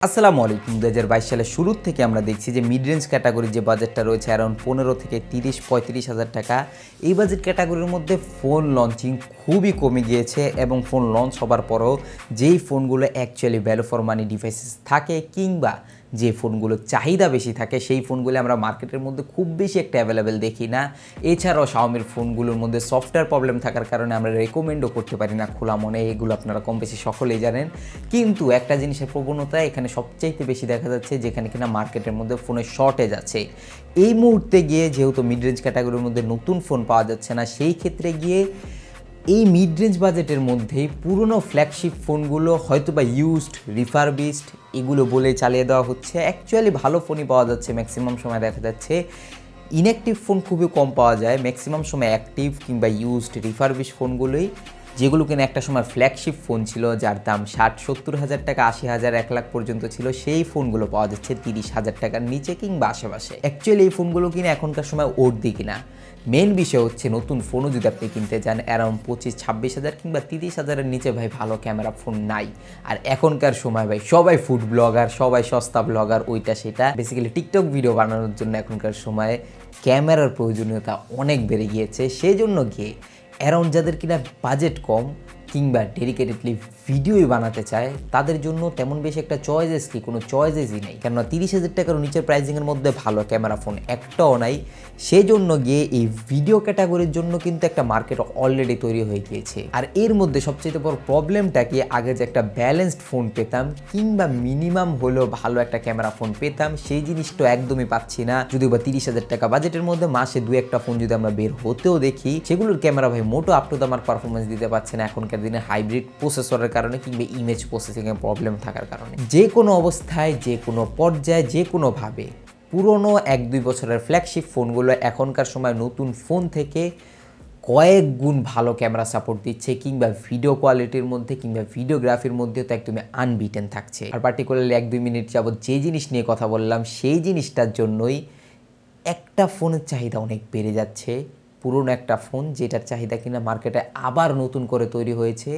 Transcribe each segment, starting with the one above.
আসসালামু আলাইকুম। 2022 সালের শুরুর থেকে আমরা দেখছি যে মিড রেঞ্জ ক্যাটাগরির যে বাজেটটা রয়েছে অ্যারাউন্ড 15 থেকে 30-35 হাজার টাকা, এই বাজেট ক্যাটাগরির মধ্যে ফোন লঞ্চিং খুবই কমে গিয়েছে এবং ফোন লঞ্চ হবার পরেও যেই ফোনগুলো actually value for money devices থাকে কিংবা যে ফোনগুলো চাহিদা বেশি থাকে সেই ফোনগুলো আমরা মার্কেটের মধ্যে খুব বেশি একটা অ্যাভেলেবেল দেখি না। এছাড়াও শাওমির ফোনগুলোর মধ্যে সফটওয়্যার প্রবলেম থাকার কারণে আমরা রেকমেন্ডও করতে পারি না খোলা মনে, এগুলো আপনারা কম বেশি সকলেই জানেন। কিন্তু একটা জিনিসের প্রবণতা এখানে সবচাইতে বেশি দেখা যাচ্ছে যেখানে কিনা মার্কেটের মধ্যে ফোনের শর্টেজ আছে। এই মুহূর্তে গিয়ে যেহেতু মিড রেঞ্জ ক্যাটাগরির মধ্যে নতুন ফোন পাওয়া যাচ্ছে না, সেই ক্ষেত্রে গিয়ে এই মিড রেঞ্জ বাজেটের মধ্যেই পুরনো ফ্ল্যাগশিপ ফোনগুলো হয়তো বা ইউজড রিফারবিশড এগুলো বলে চালিয়ে দেওয়া হচ্ছে। অ্যাকচুয়ালি ভালো ফোনই পাওয়া যাচ্ছে, ম্যাক্সিমাম সময় দেখা যাচ্ছে ইনঅ্যাক্টিভ ফোন খুবই কম পাওয়া যায়, ম্যাক্সিমাম সময় অ্যাক্টিভ কিংবা ইউজড রিফারবিশ ফোনগুলোই, যেগুলো কিনা একটা সময় ফ্ল্যাগশিপ ফোন ছিল যার দাম 60-70 হাজার টাকা, 80 হাজার 1 লাখ পর্যন্ত ছিল, সেই ফোনগুলো পাওয়া যাচ্ছে 30 হাজার টাকার নিচে কিংবা আশেপাশে। অ্যাকচুয়ালি এই ফোনগুলো কিনা এখনকার সময় উঠতি কিনা, মেন বিষয় হচ্ছে নতুন ফোনও যদি আপনি কিনতে চান অ্যারাউন্ড 25-26 হাজার কিংবা 30 হাজারের নিচে ভাই ভালো ক্যামেরা ফোন নাই। আর এখনকার সময় ভাই সবাই ফুড ব্লগার, সবাই সস্তা ব্লগার, ওইটা সেটা বেসিক্যালি টিকটক ভিডিও বানানোর জন্য এখনকার সময়ে ক্যামেরার প্রয়োজনীয়তা অনেক বেড়ে গিয়েছে। সেই জন্য গিয়ে অ্যারাউন্ড যাদের কিনা বাজেট কম কিংবা ডেডিকেটেডলি ভিডিওই বানাতে চায় তাদের জন্য তেমন বেশি একটা চয়েসেস কি কোনো চয়েসেসই নেই, কেননা 30 হাজার টাকার নিচের প্রাইসিংয়ের মধ্যে ভালো ক্যামেরা ফোন একটাও নাই। সেই জন্য গিয়ে এই ভিডিও ক্যাটাগরির জন্য কিন্তু একটা মার্কেট অলরেডি তৈরি হয়ে গিয়েছে। আর এর মধ্যে সবচেয়ে বড় প্রবলেমটা কি, আগে যে একটা ব্যালেন্সড ফোন পেতাম কিংবা মিনিমাম হলেও ভালো একটা ক্যামেরা ফোন পেতাম, সেই জিনিসটা একদমই পাচ্ছি না। যদিও বা 30 হাজার টাকা বাজেটের মধ্যে মাসে 2-1টা ফোন যদি আমরা বের হতেও দেখি, সেগুলোর ক্যামেরা ভাই Moto up to the mark performance দিতে পারছে না এখনকার দিনে হাইব্রিড প্রসেসরের কারণে কিংবা ইমেজ প্রসেসিংয়ের প্রবলেম থাকার কারণে। যে কোনো অবস্থায়, যে কোনো পর্যায়ে, যে কোনোভাবে পুরনো 1-2 বছরের ফ্ল্যাগশিপ ফোনগুলো এখনকার সময় নতুন ফোন থেকে কয়েক গুণ ভালো ক্যামেরা সাপোর্ট দিচ্ছে কিংবা ভিডিও কোয়ালিটির মধ্যে কিংবা ভিডিওগ্রাফির মধ্যে তো একদমই আনবিটেন থাকছে। আর পার্টিকুলারলি 1-2 মিনিট যাবত যে জিনিস নিয়ে কথা বললাম সেই জিনিসটার জন্যই একটা ফোনের চাহিদা অনেক বেড়ে যাচ্ছে। পুরনো একটা ফোন যেটার চাহিদা কিনা মার্কেটে আবার নতুন করে তৈরি হয়েছে।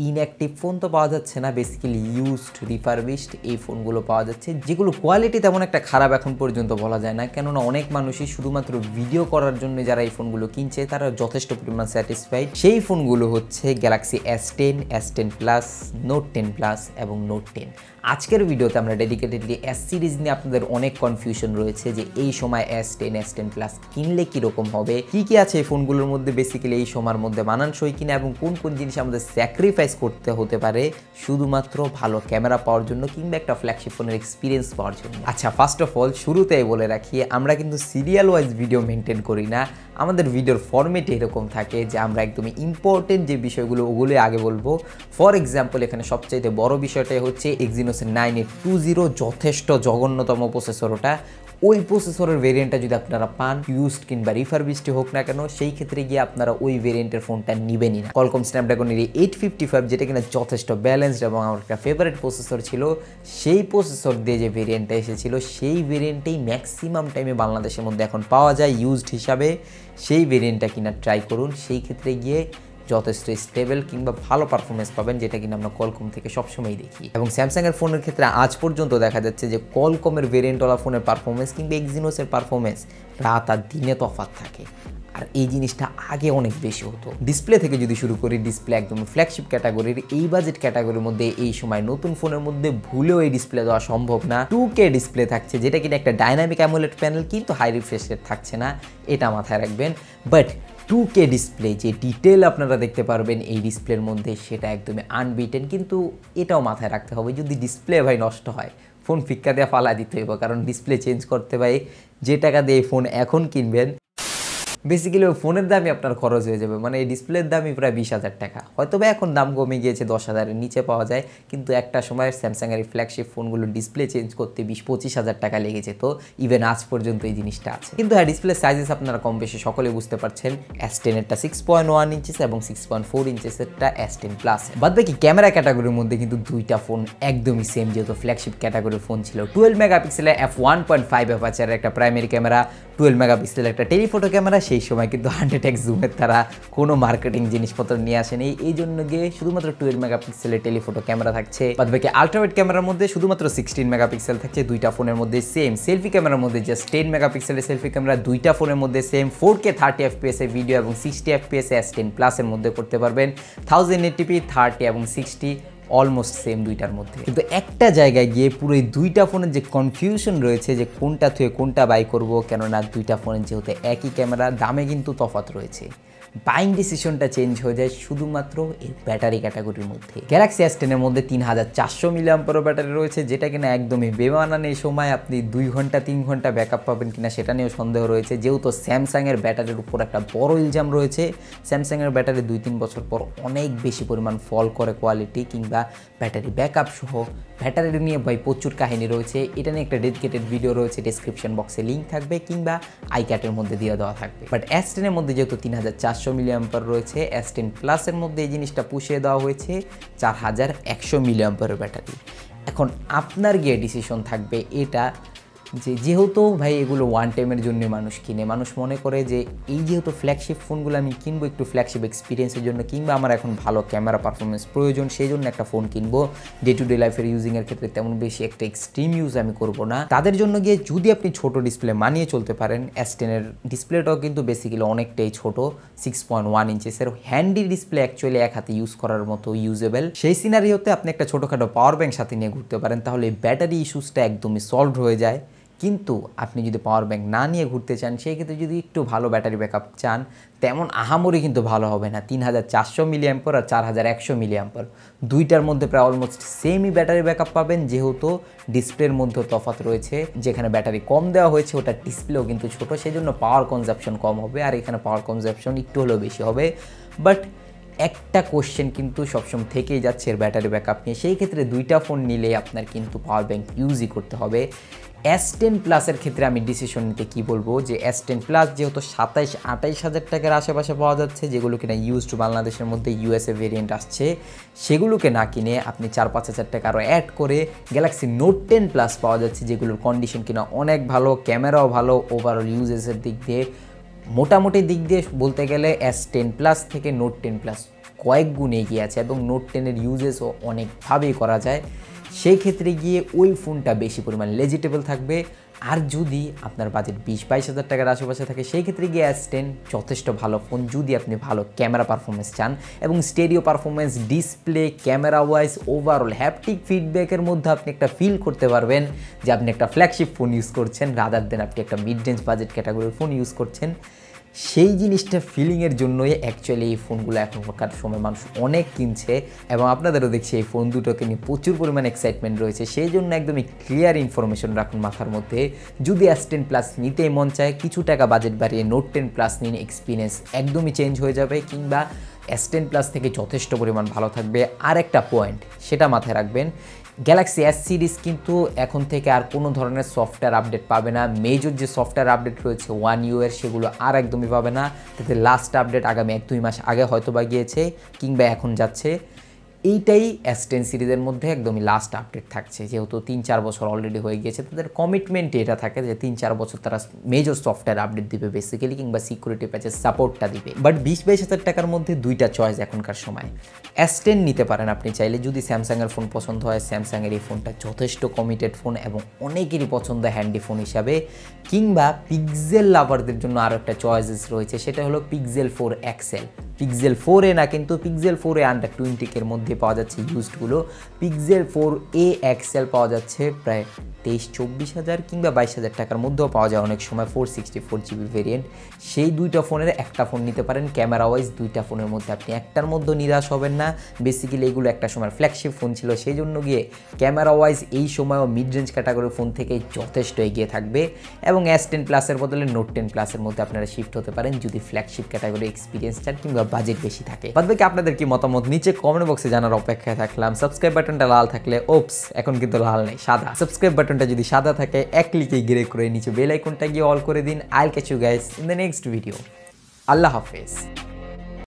ইনঅ্যাক্টিভ ফোন তো পাওয়া যাচ্ছে না, বেসিক্যালি ইউজড রিফারবিশড এই ফোনগুলো পাওয়া যাচ্ছে, যেগুলো কোয়ালিটি তেমন একটা খারাপ এখন পর্যন্ত বলা যায় না, কেননা অনেক মানুষই শুধুমাত্র ভিডিও করার জন্য যারা এই ফোনগুলো কিনছে তারা যথেষ্ট পরিমাণ স্যাটিসফাইড। সেই ফোনগুলো হচ্ছে Galaxy S10, S10 plus, note 10 plus এবং নোট 10। আজকের ভিডিওতে আমরা ডেডিকেটেডলি S সিরিজ নিয়ে আপনাদের অনেক কনফিউশন রয়েছে যে এই সময় S10, S10 প্লাস কিনলে কীরকম হবে, কী কী আছে এই ফোনগুলোর মধ্যে বেসিক্যালি এই সময়ের মধ্যে মানানসই কিনা এবং কোন কোন জিনিস আমাদের স্যাক্রিফাইস করতে হতে পারে শুধুমাত্র ভালো ক্যামেরা পাওয়ার জন্য কিংবা একটা ফ্ল্যাগশিপ ফোনের এক্সপিরিয়েন্স পাওয়ার জন্য। আচ্ছা, ফার্স্ট অফ অল শুরুতেই বলে রাখি আমরা কিন্তু সিরিয়াল ওয়াইজ ভিডিও মেনটেন করি না। আমাদের ভিডিওর ফরম্যাট এরকম থাকে যে আমরা একদমই ইম্পর্টেন্ট যে বিষয়গুলো ওগুলোই আগে বলবো। ফর এক্সাম্পল এখানে সবচাইতে বড় বিষয়টাই হচ্ছে Exynos 9820, যথেষ্ট জঘন্যতম প্রসেসর ওটা। ওই প্রসেসরের ভেরিয়েন্টটা যদি আপনারা পান, ইউজড কিংবা রিফারবিশড হোক না কেন, সেই ক্ষেত্রে গিয়ে আপনারা ওই ভেরিয়েন্টের ফোনটা নেবেনই না। কলকম স্ন্যাপড্রাগনের 855 যেটা কিনা যথেষ্ট ব্যালেন্সড এবং আমার একটা ফেভারিট প্রসেসর ছিল, সেই প্রসেসর দিয়ে যে ভেরিয়েন্টটা এসেছিল সেই ভেরিয়েন্টেই ম্যাক্সিমাম টাইমে বাংলাদেশের মধ্যে এখন পাওয়া যায় ইউজড হিসাবে। সেই ভেরিয়েন্টটা কিনা ট্রাই করুন, সেই ক্ষেত্রে গিয়ে যথেষ্ট স্টেবল কিংবা ভালো পারফরমেন্স পাবেন, যেটা কিনা আমরা কলকম থেকে সবসময় দেখি। এবং স্যামসাংয়ের ফোনের ক্ষেত্রে আজ পর্যন্ত দেখা যাচ্ছে যে কলকমের ভেরিয়েন্টওয়ালা ফোনের পারফরমেন্স কিংবা এক্সিনোসের পারফরমেন্স রাত আর দিনে তফাৎ থাকে। আর এই জিনিসটা আগে অনেক বেশি হতো। ডিসপ্লে থেকে যদি শুরু করি, ডিসপ্লে একদম ফ্ল্যাগশিপ ক্যাটাগরির, এই বাজেট ক্যাটাগরির মধ্যে এই সময় নতুন ফোনের মধ্যে ভুলেও এই ডিসপ্লে দেওয়া সম্ভব না। 2K ডিসপ্লে থাকছে, যেটা কিনা একটা ডাইনামিক অ্যামোলেড প্যানেল, কিন্তু হাই রিফ্রেশ রেট থাকছে না, এটা মাথায় রাখবেন। বাট 2K ডিসপ্লে যে ডিটেল আপনারা দেখতে পারবেন এই ডিসপ্লের মধ্যে, সেটা একদমই আনবিটেন। কিন্তু এটাও মাথায় রাখতে হবে, যদি ডিসপ্লে ভাই নষ্ট হয় ফোন ফিক্কা দিয়ে ফালা দিতে হবে, কারণ ডিসপ্লে চেঞ্জ করতে ভাই যে টাকা দিয়ে ফোন এখন কিনবেন বেসিক্যালি ওই ফোনের দামই আপনার খরচ হয়ে যাবে। মানে এই ডিসপ্লের দামই প্রায় 20 হাজার টাকা, হয়তো বা এখন দাম কমে গিয়েছে 10 হাজারের নিচে পাওয়া যায়, কিন্তু একটা সময় স্যামসাংয়ের এই ফ্ল্যাগশিপ ফোনগুলো ডিসপ্লে চেঞ্জ করতে 20-25 হাজার টাকা লেগে যেত। ইভেন আজ পর্যন্ত এই জিনিসটা আছে। কিন্তু হ্যাঁ, ডিসপ্লে সাইজেস আপনারা কম বেশি সকলে বুঝতে পারছেন, S10 এরটা 6.1 ইঞ্চিস এবং 6.4 ইঞ্চিসেরটা S10 প্লাস। বাদ বাকি ক্যামেরা ক্যাটাগরির মধ্যে কিন্তু দুইটা ফোন একদমই সেম, যেহেতু ফ্ল্যাগশিপ ক্যাটাগরির ফোন ছিল। 12 মেগাপিক্সেলের f1.5 অ্যাপারচারের একটা প্রাইমারি ক্যামেরা, 12 মেগাপিক্সেল একটা টেলিফোটো ক্যামেরা, সেই সময় কিন্তু 100x জুমের তারা কোনো মার্কেটিং জিনিসপত্র নিয়ে আসেনি, এই জন্য গিয়ে শুধুমাত্র 12 মেগাপিক্সেলের টেলিফোটো ক্যামেরা থাকছে। বাদবাকি আলট্রাওয়াইড ক্যামেরার মধ্যে শুধুমাত্র 16 মেগাপিক্সেল থাকছে, দুইটা ফোনের মধ্যে সেম। সেলফি ক্যামেরার মধ্যে জাস্ট 10 মেগাপিক্সেলের সেলফি ক্যামেরা, দুইটা ফোনের মধ্যে সেম। 4K 30 FPS এর ভিডিও এবং 60 FPS S10 Plus এর মধ্যে করতে পারবেন। 1080p 30 এবং 60 অলমোস্ট সেম দুইটার মধ্যে। কিন্তু একটা জায়গায় গিয়ে পুরো এই দুইটা ফোনের যে কনফিউশন রয়েছে যে কোনটা থেকে কোনটা বাই করব, কেননা দুইটা ফোনের যেহেতু একই ক্যামেরা, দামে কিন্তু তফাৎ রয়েছে। বাইং ডিসিশনটা চেঞ্জ হয়ে যায় শুধুমাত্র এই ব্যাটারি ক্যাটাগরির মধ্যে। গ্যালাক্সি S10 এর মধ্যে 3400 mAh ব্যাটারি রয়েছে, যেটা কিনা একদমই বেমানান। এই সময় আপনি 2 ঘন্টা 3 ঘন্টা ব্যাকআপ পাবেন কিনা সেটা নিয়েও সন্দেহ রয়েছে, যেহেতু স্যামসাংয়ের ব্যাটারির উপর একটা বড় ইলজাম রয়েছে। স্যামসাংয়ের ব্যাটারি 2-3 বছর পর অনেক বেশি পরিমাণ ফল করে কোয়ালিটি কিংবা ব্যাটারি ব্যাকআপ সহ। ব্যাটারি নিয়ে ভাই প্রচুর কাহিনী রয়েছে, এটা নিয়ে একটা ডেডিকেটেড ভিডিও রয়েছে, ডেসক্রিপশন বক্সে লিঙ্ক থাকবে কিংবা আইক্যাটের মধ্যে দিয়ে দেওয়া থাকবে। বাট S10 এর মধ্যে যেহেতু 3400 mAh রয়েছে, S10 Plus এর মধ্যে এই জিনিসটা পুষিয়ে দেওয়া হয়েছে 4100 mAh ব্যাটারি। এখন আপনার গিয়ে ডিসিশন থাকবে এটা যেহেতু ভাই এগুলো ওয়ান টাইমের জন্য মানুষ কিনে, মানুষ মনে করে যে এই যেহেতু ফ্ল্যাগশিপ ফোনগুলো আমি কিনবো একটু ফ্ল্যাগশিপ এক্সপিরিয়েন্সের জন্য কিংবা আমার এখন ভালো ক্যামেরা পারফরমেন্স প্রয়োজন, সেই জন্য একটা ফোন কিনবো। ডে টু ডে লাইফের ইউজিংয়ের ক্ষেত্রে তেমন বেশি একটা এক্সট্রিম ইউজ আমি করব না, তাদের জন্য গিয়ে যদি আপনি ছোট ডিসপ্লে মানিয়ে চলতে পারেন, S10 এর ডিসপ্লেটাও কিন্তু বেসিক্যালি অনেকটাই ছোট, 6.1 ইঞ্চেসের হ্যান্ডি ডিসপ্লে, অ্যাকচুয়ালি এক হাতে ইউজ করার মতো ইউজেবল। সেই সিনারিওতে আপনি একটা ছোটোখাটো পাওয়ার ব্যাংক সাথে নিয়ে ঘুরতে পারেন, তাহলে ব্যাটারি ইস্যুসটা একদমই সলভ হয়ে যায়। কিন্তু আপনি যদি পাওয়ার ব্যাংক না নিয়ে ঘুরতে চান, সেই ক্ষেত্রে যদি একটু ভালো ব্যাটারি ব্যাকআপ চান, তেমন আহামরি কিন্তু ভালো হবে না। 3400 mAh আর 4100 mAh দুইটার মধ্যে প্রায় অলমোস্ট সেমই ব্যাটারি ব্যাকআপ পাবেন, যেহেতু ডিসপ্লের মধ্যে তফাৎ রয়েছে। যেখানে ব্যাটারি কম দেওয়া হয়েছে ওটা ডিসপ্লেও কিন্তু ছোট, সেই জন্য পাওয়ার কনজাম্পশন কম হবে, আর এখানে পাওয়ার কনজাম্পশন একটু হলেও বেশি হবে। বাট একটা কোশ্চেন কিন্তু সবসময় থেকেই যাচ্ছে এর ব্যাটারি ব্যাকআপ নিয়ে, সেই ক্ষেত্রে দুইটা ফোন নিলে আপনার কিন্তু পাওয়ার ব্যাংক ইউজই করতে হবে। S10 Plus-এর ক্ষেত্রে আমি ডিসিশন নিতে কী বলবো, যে S10 Plus যেহেতু 27-28 হাজার টাকার আশেপাশে পাওয়া যাচ্ছে, যেগুলো কিনা ইউজড বাংলাদেশের মধ্যে USA ভেরিয়েন্ট আসছে, সেগুলোকে না কিনে আপনি 4-5 হাজার টাকা আরও অ্যাড করে গ্যালাক্সি নোট 10 Plus পাওয়া যাচ্ছে, যেগুলোর কন্ডিশন কিনা অনেক ভালো, ক্যামেরাও ভালো, ওভারঅল ইউজেসের দিক দিয়ে মোটামুটি দিক দিয়ে বলতে গেলে S10 Plus থেকে নোট 10 Plus কয়েক গুণ এগিয়ে আছে এবং নোট 10-এর ইউজেসও অনেকভাবেই করা যায়। সেই ক্ষেত্রে গিয়ে ওই ফোনটা বেশি পরিমাণ লেজিটেবল থাকবে। আর যদি আপনার বাজেট 20-22 হাজার টাকার আশেপাশে থাকে, সেই ক্ষেত্রে গিয়ে S10 যথেষ্ট ভালো ফোন, যদি আপনি ভালো ক্যামেরা পারফরমেন্স চান এবং stereo performance, display, camera wise overall haptic ফিডব্যাকের মধ্যে আপনি একটা ফিল করতে পারবেন যে আপনি একটা ফ্ল্যাগশিপ ফোন ইউজ করছেন রাদার দেন আপনি একটা মিড রেঞ্জ বাজেট ক্যাটাগরির ফোন ইউজ করছেন। সেই জিনিসটা ফিলিংয়ের জন্যই অ্যাকচুয়ালি এই ফোনগুলো এখনকার সময় মানুষ অনেক কিনছে এবং আপনাদেরও দেখছি এই ফোন দুটোকে নিয়ে প্রচুর পরিমাণ এক্সাইটমেন্ট রয়েছে। সেই জন্য একদমই ক্লিয়ার ইনফরমেশন রাখুন মাথার মধ্যে, যদি S10 Plus নিতেই মন চায়, কিছু টাকা বাজেট বাড়িয়ে নোট 10 Plus নিন, এক্সপিরিয়েন্স একদমই চেঞ্জ হয়ে যাবে, কিংবা S10 Plus থেকে যথেষ্ট পরিমাণ ভালো থাকবে। আর একটা পয়েন্ট সেটা মাথায় রাখবেন, গ্যালাক্সি S সিরিজ কিন্তু এখন থেকে আর কোনো ধরনের সফটওয়্যার আপডেট পাবে না। মেজর যে সফটওয়্যার আপডেট রয়েছে One UI এর, সেগুলো আর একদমই পাবে না। তাতে লাস্ট আপডেট আগামী 1-2 মাস আগে হয়তো বা গিয়েছে কিংবা এখন যাচ্ছে। এইটাই S10 সিরিজের মধ্যে একদমই লাস্ট আপডেট থাকছে, যেহেতু 3-4 বছর অলরেডি হয়ে গিয়েছে। তাদের কমিটমেন্ট এটা থাকে যে 3-4 বছর তারা মেজর সফটওয়্যার আপডেট দিবে বেসিক্যালি, কিংবা সিকিউরিটি প্যাচের সাপোর্টটা দিবে। বাট 20-22 হাজার টাকার মধ্যে দুইটা চয়েস এখনকার সময়। S10 নিতে পারেন আপনি চাইলে, যদি স্যামসাংয়ের ফোন পছন্দ হয়, স্যামসাংয়ের এই ফোনটা যথেষ্ট কমিটেড ফোন এবং অনেকেরই পছন্দ হ্যান্ডি ফোন হিসাবে। কিংবা পিক্সেল লাভারদের জন্য আরও একটা চয়েসেস রয়েছে, সেটা হলো Pixel 4 XL। Pixel 4a না, কিন্তু Pixel 4a আন্ডার 20 মধ্যে পাওয়া যাচ্ছে ইউজডগুলো। Pixel 4a XL পাওয়া যাচ্ছে প্রায় 23-24 হাজার কিংবা 22 হাজার টাকার মধ্যেও পাওয়া যায় অনেক সময়, 464GB ভেরিয়েন্ট। সেই দুইটা ফোনের একটা ফোন নিতে পারেন। ক্যামেরা ওয়াইজ দুইটা ফোনের মধ্যে আপনি একটার মধ্যে নিরাশ হবেন না। বেসিক্যালি এগুলো একটা সময় ফ্ল্যাগশিপ ফোন ছিল, সেই জন্য গিয়ে ক্যামেরা ওয়াইজ এই সময়ও মিড রেঞ্জ ক্যাটাগরির ফোন থেকে যথেষ্ট এগিয়ে থাকবে। এবং S10 Plus-এর বদলে নোট 10 Plus-এর মধ্যে আপনারা শিফট হতে পারেন যদি ফ্ল্যাগশিপ ক্যাটাগরি এক্সপিরিয়েন্স চান কিংবা বাজেট বেশি থাকে। বাদবাকি আপনাদের কি মতামত নিচে কমেন্ট বক্সে জানার অপেক্ষায় থাকলাম। সাবস্ক্রাইব বাটনটা লাল থাকলে, ওপস এখন কিন্তু লাল নেই, সাদা। সাবস্ক্রাইব বাটনটা যদি সাদা থাকে, এক ক্লিকে গ্রে করে নিচে বেল আইকনটা গিয়ে অল করে দিন। I'll catch you guys in the next video. আল্লাহ হাফেজ।